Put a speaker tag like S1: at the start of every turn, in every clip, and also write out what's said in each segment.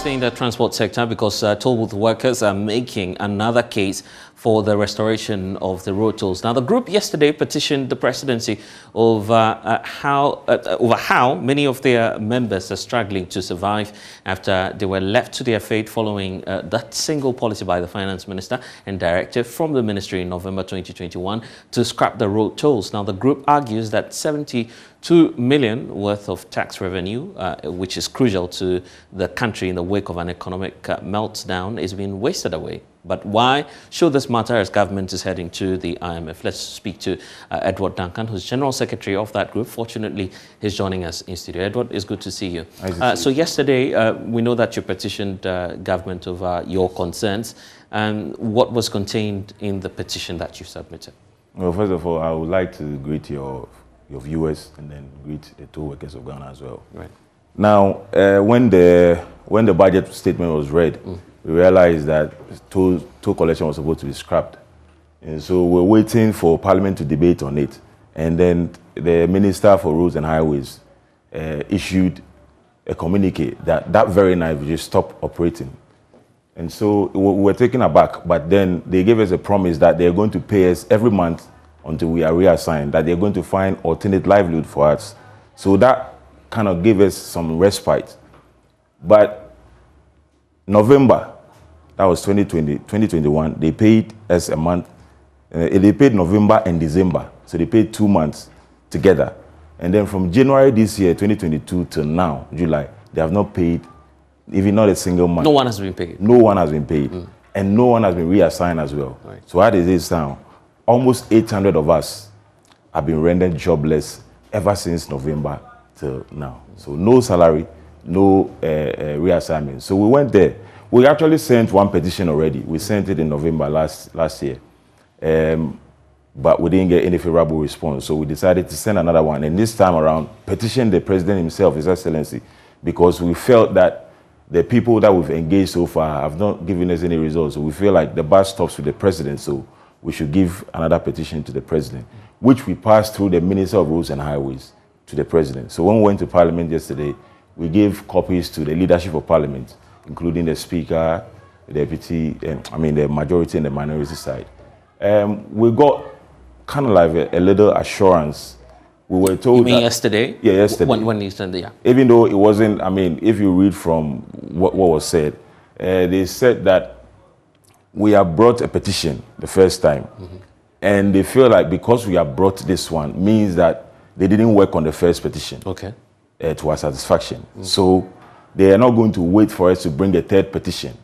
S1: stay in the transport sector because Tollbooth workers are making another case for the restoration of the road tolls. Now, the group yesterday petitioned the presidency over how many of their members are struggling to survive after they were left to their fate following that single policy by the finance minister and directive from the ministry in November 2021 to scrap the road tolls. Now, the group argues that 72 million worth of tax revenue, which is crucial to the country in the wake of an economic meltdown, is being wasted away. But why show this matter as government is heading to the IMF? Let's speak to Edward Duncan, who's General Secretary of that group. Fortunately, he's joining us in studio. Edward, it's good to see you. So yesterday, we know that you petitioned government over your concerns. What was contained in the petition that you submitted?
S2: Well, first of all, I would like to greet your viewers and then greet the toll workers of Ghana as well.
S1: Right.
S2: Now, when the budget statement was read, we realized that toll collection was supposed to be scrapped. And so we're waiting for Parliament to debate on it. And then the Minister for Roads and Highways issued a communique that very night we just stopped operating. And so we were taken aback, but then they gave us a promise that they're going to pay us every month until we are reassigned, that they're going to find alternate livelihood for us. So that kind of gave us some respite. But November, that was 2021, they paid us a month. They paid November and December. So they paid 2 months together. And then from January this year, 2022, till now, July, they have not paid even not a single month.
S1: No one has been paid.
S2: No one has been paid. And no one has been reassigned as well.
S1: Right.
S2: So how does it sound? Almost 800 of us have been rendered jobless ever since November till now. So no salary, no reassignment. So we went there. We actually sent one petition already. We sent it in November last year. But we didn't get any favorable response. So we decided to send another one. And this time around, petition the president himself, His Excellency, because we felt that the people that we've engaged so far have not given us any results. So we feel like the buck stops with the president. So we should give another petition to the president, which we passed through the Minister of Roads and Highways to the president. So when we went to Parliament yesterday, we gave copies to the leadership of Parliament, including the Speaker, the Deputy, the majority and the minority side. We got kind of like a little assurance. We were told
S1: You mean
S2: that,
S1: yesterday?
S2: Yeah, yesterday.
S1: When you sent yeah.
S2: Even though it wasn't, if you read from what was said, they said that we have brought a petition the first time. And they feel like because we have brought this one means that they didn't work on the first petition.
S1: Okay.
S2: To our satisfaction. So they are not going to wait for us to bring a third petition.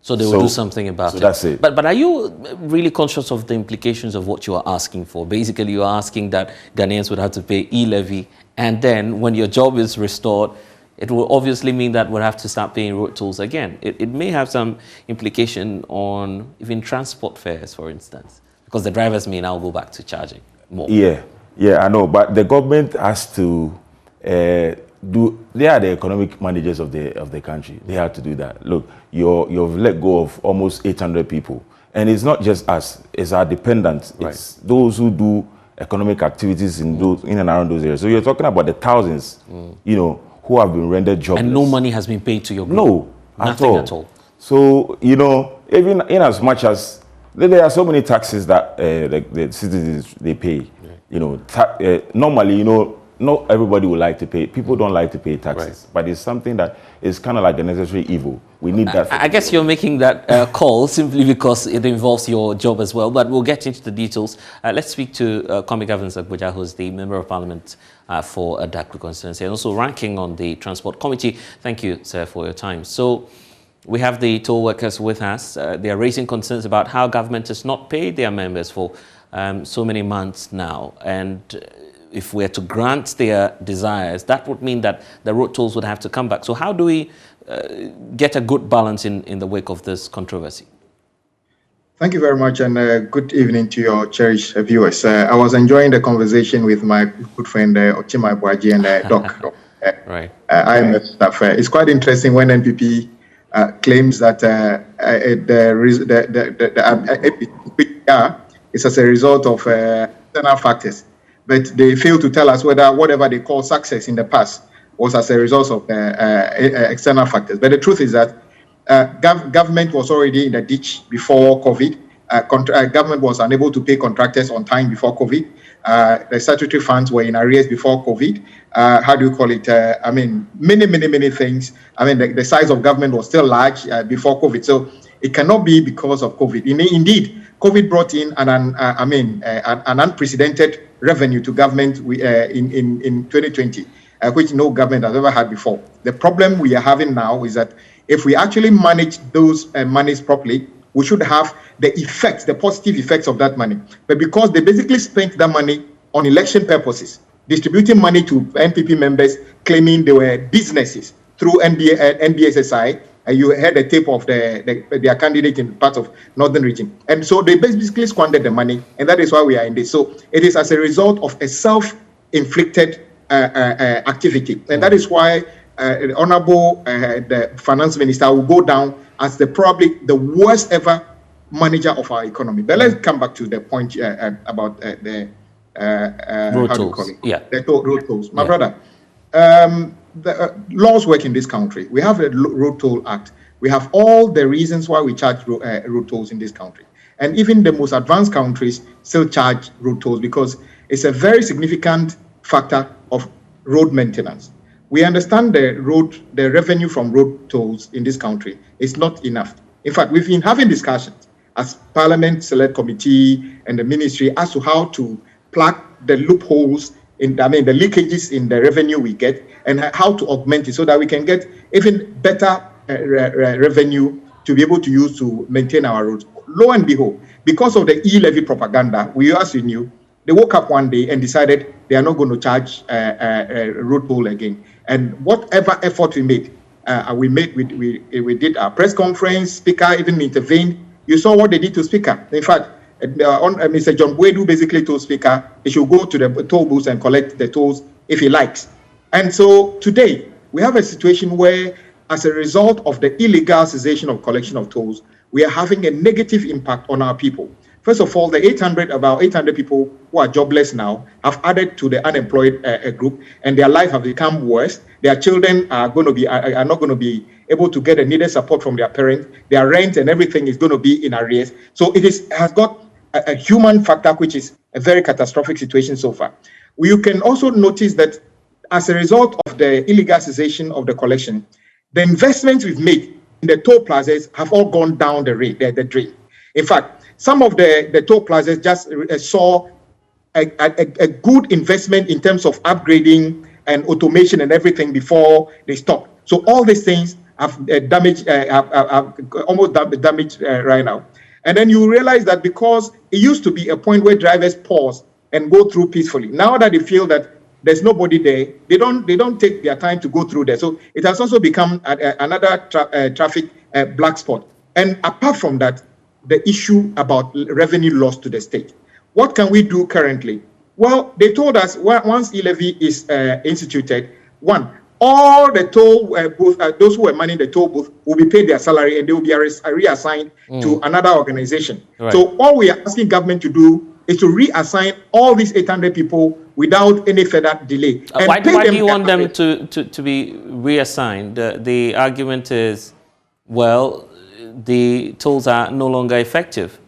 S1: So they will do something about it.
S2: That's it.
S1: But are you really conscious of the implications of what you are asking for? Basically, you are asking that Ghanaians would have to pay e-levy, and then when your job is restored, it will obviously mean that we'll have to start paying road tolls again. It may have some implication on even transport fares, for instance, because the drivers may now go back to charging more.
S2: Yeah, I know. But the government has to they are the economic managers of the country. They have to do that. Look, you've let go of almost 800 people. And it's not just us, it's our dependents.
S1: Right.
S2: It's those who do economic activities in and around those areas. So you're talking about the thousands, who have been rendered jobless.
S1: And no money has been paid to your group?
S2: No,
S1: nothing at all.
S2: So, even in as much as there are so many taxes that the citizens, they pay. Right. Normally, not everybody would like to pay. People don't like to pay taxes, right. But it's something that is kind of like a necessary evil. We need that.
S1: I guess you're making that call simply because it involves your job as well, but we'll get into the details. Let's speak to Kwame Evans Agboja, who's the Member of Parliament for Adaklu constituency and also ranking on the Transport Committee. Thank you, sir, for your time. So we have the toll workers with us. They are raising concerns about how government has not paid their members for so many months now. And if we're to grant their desires, that would mean that the road tolls would have to come back. So how do we get a good balance in the wake of this controversy?
S3: Thank you very much, and good evening to your cherished viewers. I was enjoying the conversation with my good friend Ochima Boaji and Doc.
S1: Right.
S3: IMF staff. It's quite interesting when NPP claims that the is as a result of external factors. But they fail to tell us whether whatever they call success in the past was as a result of external factors. But the truth is that government was already in the ditch before COVID. Government was unable to pay contractors on time before COVID. The statutory funds were in arrears before COVID. How do you call it? I mean, many things. I mean, the size of government was still large before COVID. So it cannot be because of COVID. Indeed, COVID brought in an unprecedented revenue to government in 2020, which no government has ever had before. The problem we are having now is that if we actually manage those monies properly, we should have the effects, the positive effects of that money. But because they basically spent that money on election purposes, distributing money to NPP members, claiming they were businesses through NBSSI, you heard the tape of their candidate in part of Northern Region. And so they basically squandered the money, and that is why we are in this. So it is as a result of a self-inflicted activity. And that is why the Honorable the Finance Minister will go down as probably the worst ever manager of our economy. But let's come back to the point about the
S1: road tolls. Yeah.
S3: The road tolls. My brother, the laws work in this country. We have a Road Toll Act. We have all the reasons why we charge road tolls in this country. And even the most advanced countries still charge road tolls because it's a very significant factor of road maintenance. We understand the revenue from road tolls in this country is not enough. In fact, we've been having discussions as Parliament Select Committee and the Ministry as to how to plug the loopholes the leakages in the revenue we get and how to augment it so that we can get even better revenue to be able to use to maintain our roads. Lo and behold, because of the e-levy propaganda, as you knew, they woke up one day and decided they are not going to charge road toll again. And whatever effort we made, we did our press conference, Speaker even intervened. You saw what they did to Speaker. In fact, Mr. John Boedu basically told Speaker he should go to the toll booths and collect the tolls if he likes. And so today, we have a situation where, as a result of the illegal cessation of collection of tolls, we are having a negative impact on our people. First of all, about 800 people who are jobless now have added to the unemployed group, and their life have become worse. Their children are not going to be able to get the needed support from their parents. Their rent and everything is going to be in arrears. So it has got a human factor, which is a very catastrophic situation so far. You can also notice that as a result of the illegal cessation of the collection, the investments we've made in the toll plazas have all gone down the drain. In fact, some of the toll plazas just saw a good investment in terms of upgrading and automation and everything before they stopped. So all these things have almost damaged right now. And then you realize that because it used to be a point where drivers pause and go through peacefully. Now that they feel that there's nobody there, they don't take their time to go through there. So it has also become another traffic black spot. And apart from that, the issue about revenue loss to the state. What can we do currently? Well, they told us once e-levy is instituted, all the toll booth, those who were manning the toll booth will be paid their salary and they will be reassigned to another organization. Right. So all we are asking government to do is to reassign all these 800 people without any further delay.
S1: Why do you want them to be reassigned? The argument is, well, the tolls are no longer effective.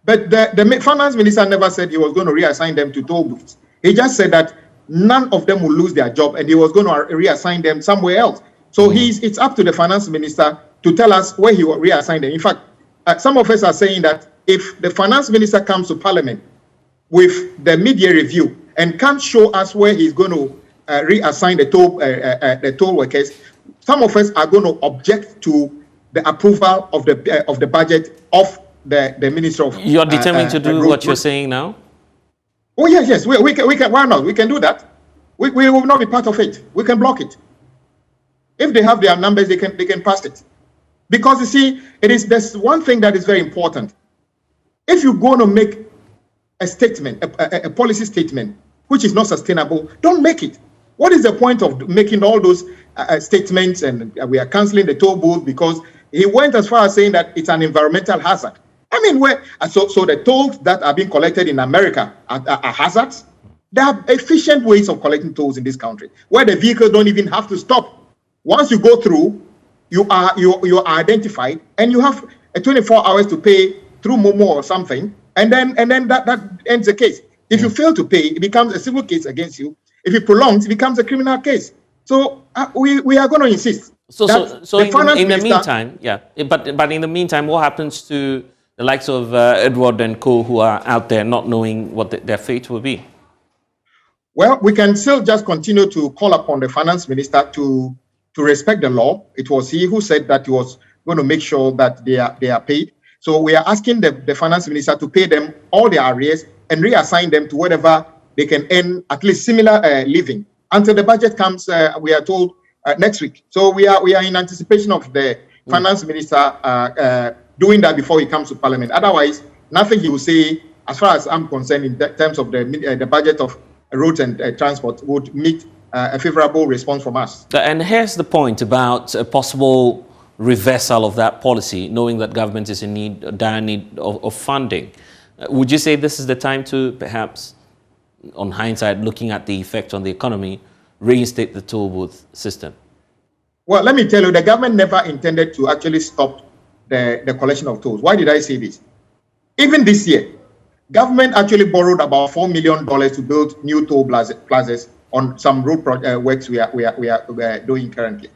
S3: But the finance minister never said he was going to reassign them to toll booths. He just said that none of them will lose their job and he was going to reassign them somewhere else. So it's up to the finance minister to tell us where he will reassign them. In fact, some of us are saying that if the finance minister comes to Parliament with the mid-year review and can't show us where he's going to reassign the toll workers, some of us are going to object to the approval of the budget of the Minister of...
S1: You're determined to do what you're saying now?
S3: Oh, yes. We can. Why not? We can do that. We will not be part of it. We can block it. If they have their numbers, they can pass it. Because you see, there's one thing that is very important. If you're going to make a statement, a policy statement, which is not sustainable, don't make it. What is the point of making all those statements and we are cancelling the toll booth because he went as far as saying that it's an environmental hazard? I mean, so the tolls that are being collected in America are hazards? There are efficient ways of collecting tolls in this country where the vehicles don't even have to stop. Once you go through, you are identified, and you have 24 hours to pay through Momo or something, and then that ends the case. If you fail to pay, it becomes a civil case against you. If it prolongs, it becomes a criminal case. So we are going to insist.
S1: So in the meantime, yeah. But in the meantime, what happens to the likes of Edward and co, who are out there not knowing what their fate will be?
S3: Well, we can still just continue to call upon the finance minister to respect the law. It was he who said that he was going to make sure that they are paid. So we are asking the finance minister to pay them all their arrears and reassign them to whatever they can earn, at least similar living, until the budget comes, we are told, next week. So we are in anticipation of the finance minister doing that before he comes to Parliament. Otherwise, nothing he will say, as far as I'm concerned, in terms of the budget of roads and transport, would meet a favorable response from us.
S1: And here's the point about a possible reversal of that policy, knowing that government is in dire need of funding. Would you say this is the time to perhaps, on hindsight, looking at the effect on the economy, reinstate the toll booth system?
S3: Well, let me tell you, the government never intended to actually stop the collection of tolls. Why did I say this? Even this year, government actually borrowed about $4 million to build new toll plazas on some road works we are doing currently.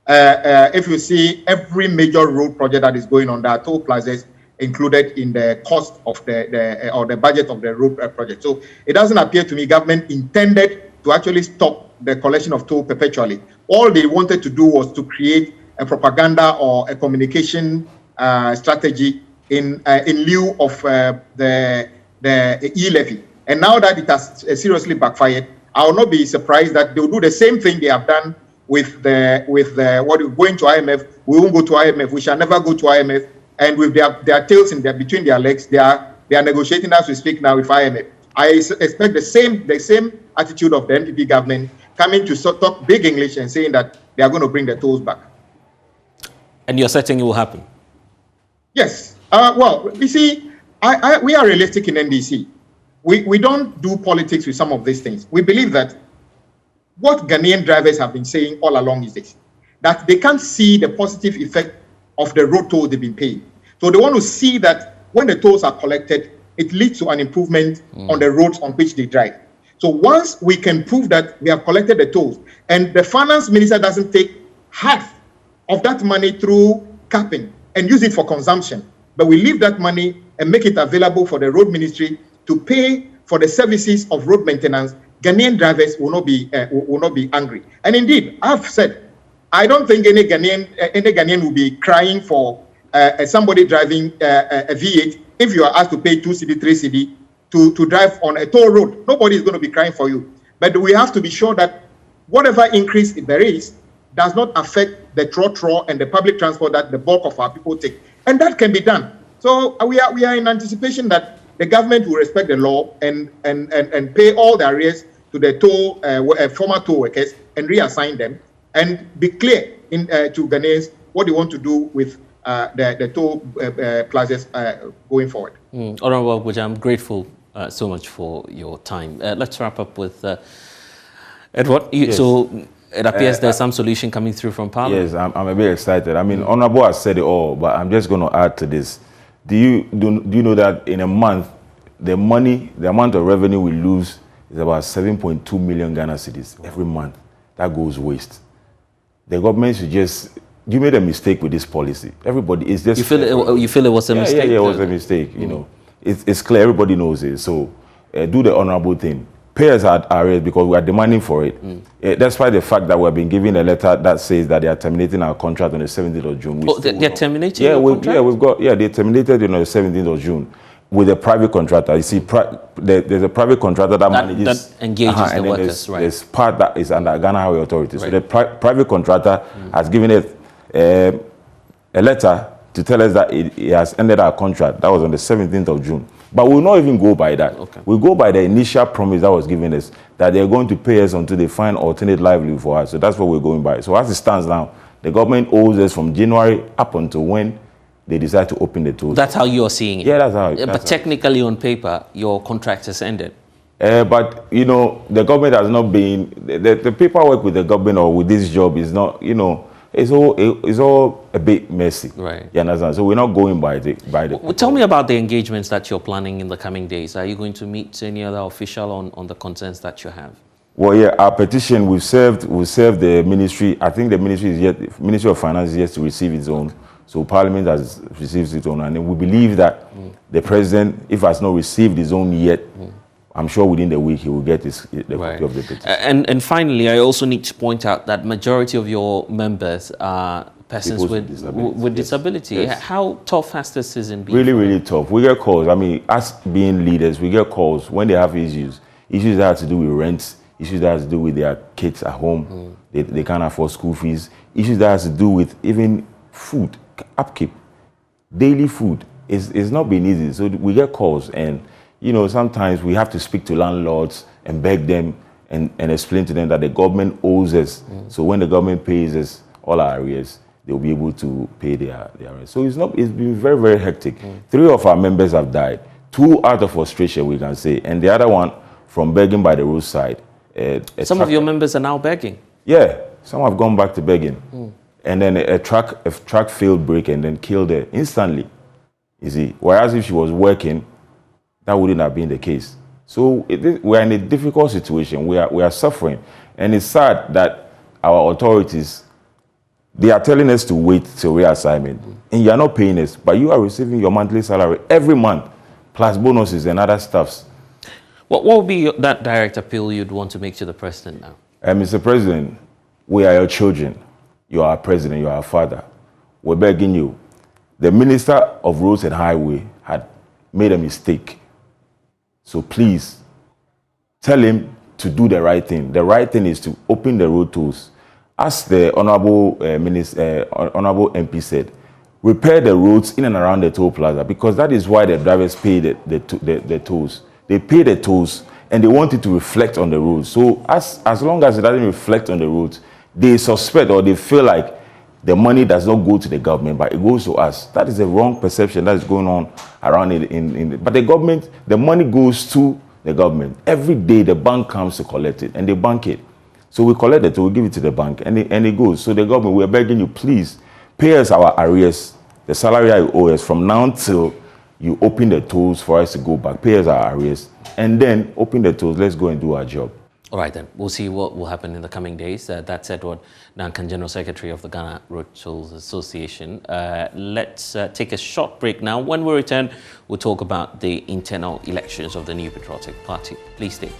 S3: If you see every major road project that is going on, there are toll plazas included in the cost of the budget of the road project. So it doesn't appear to me government intended to actually stop the collection of toll perpetually. All they wanted to do was to create a propaganda or a communication strategy in lieu of the e-levy. And now that it has seriously backfired, I will not be surprised that they will do the same thing they have done with the what we're going to IMF. We won't go to IMF. We shall never go to IMF. And with their tails between their legs, they are negotiating as we speak now with IMF. I expect the same attitude of the NPP government coming to talk big English and saying that they are going to bring the tolls back.
S1: And you're certain it will happen?
S3: Yes. Well, you see, we are realistic in NDC. We don't do politics with some of these things. We believe that what Ghanaian drivers have been saying all along is this, that they can't see the positive effect of the road toll they've been paying. So they want to see that when the tolls are collected, it leads to an improvement on the roads on which they drive. So once we can prove that we have collected the tolls and the finance minister doesn't take half of that money through capping and use it for consumption, but we leave that money and make it available for the road ministry to pay for the services of road maintenance, Ghanaian drivers will not be angry. And indeed, I've said, I don't think any Ghanaian will be crying for somebody driving a V8 if you are asked to pay 2 cedi, 3 cedi to drive on a toll road. Nobody is going to be crying for you. But we have to be sure that whatever increase there is does not affect the trotro and the public transport that the bulk of our people take. And that can be done. So we are in anticipation that the government will respect the law and pay all the arrears to the former toll workers and reassign them and be clear to Ghanaians what they want to do with the toll plazas going forward.
S1: Honorable Abuja, I'm grateful so much for your time. Let's wrap up with Edward. Yes. So it appears there's some solution coming through from Parliament.
S2: Yes, I'm a bit excited. I mean, Honorable has said it all, but I'm just going to add to this. Do you know that in a month, the amount of revenue we lose is about 7.2 million Ghana cedis every month? That goes waste. The government should just... You made a mistake with this policy. Everybody is just...
S1: You feel it was a mistake?
S2: Yeah, it was a mistake. You know, it's clear. Everybody knows it. So do the honorable thing. Pay us our arrears because we are demanding for it. Despite the fact that we have been given a letter that says that they are terminating our contract on the 17th of June.
S1: They're terminating your contract?
S2: They terminated on the 17th of June with a private contractor. You see, there's a private contractor that manages...
S1: That engages the workers, right?
S2: There's part that is under Ghana Highway Authority. Right. So the private contractor has given it a letter to tell us that it has ended our contract. That was on the 17th of June. But we'll not even go by that. Okay. We'll go by the initial promise that was given us, that they're going to pay us until they find alternate livelihood for us. So that's what we're going by. So as it stands now, the government owes us from January up until when they decide to open the tolls.
S1: That's how you're seeing it?
S2: Yeah, that's how.
S1: But technically on paper, your contract has ended.
S2: But, you know, the government has not been, the paperwork with the government or with this job is not, you know, it's all a bit messy.
S1: Right.
S2: You understand? So we're not going by the.
S1: Well, tell me about the engagements that you're planning in the coming days. Are you going to meet any other official on the concerns that you have?
S2: Well, yeah, our petition, we've served the ministry. I think the Ministry of Finance is yet to receive its own. So Parliament has received its own. And then we believe that the President, if has not received his own yet, I'm sure within the week he will get the copy of the petition.
S1: And finally, I also need to point out that majority of your members are persons with disability.
S2: Yes.
S1: How tough has this season been?
S2: Really, really tough. We get calls. I mean, us being leaders, we get calls when they have issues that have to do with rent, issues that have to do with their kids at home. They can't afford school fees. Issues that have to do with even food, upkeep, daily food. It's not been easy. So we get calls, and you know, sometimes we have to speak to landlords and beg them and explain to them that the government owes us. So when the government pays us all our arrears, they'll be able to pay their arrears. So it's been very, very hectic. 3 of our members have died. 2 out of frustration, we can say, and the other one from begging by the roadside.
S1: Some of your members are now begging.
S2: Yeah, some have gone back to begging. And then a truck failed brake and then killed her instantly. You see, whereas if she was working, that wouldn't have been the case. So we're in a difficult situation. We are suffering. And it's sad that our authorities, they are telling us to wait till reassignment. And you are not paying us, but you are receiving your monthly salary every month, plus bonuses and other stuffs.
S1: What would be that direct appeal you'd want to make to the President now?
S2: Mr. President, we are your children. You are our president, you are our father. We're begging you. The Minister of Roads and Highway had made a mistake. So please, tell him to do the right thing. The right thing is to open the road tolls. As the Honorable Honorable MP said, repair the roads in and around the toll plaza, because that is why the drivers pay the tolls. They pay the tolls and they want it to reflect on the roads. So as long as it doesn't reflect on the roads, they suspect or they feel like the money does not go to the government, but it goes to us. That is a wrong perception that is going on around but the government, the money goes to the government. Every day the bank comes to collect it and they bank it. So we collect it, we give it to the bank and it goes. So the government, we are begging you, please pay us our arrears, the salary you owe us from now till you open the tolls for us to go back. Pay us our arrears and then open the tolls. Let's go and do our job.
S1: All right, then. We'll see what will happen in the coming days. That's Edward Duncan, General Secretary of the Ghana Road Tolls Association. Let's take a short break now. When we return, we'll talk about the internal elections of the New Patriotic Party. Please stay.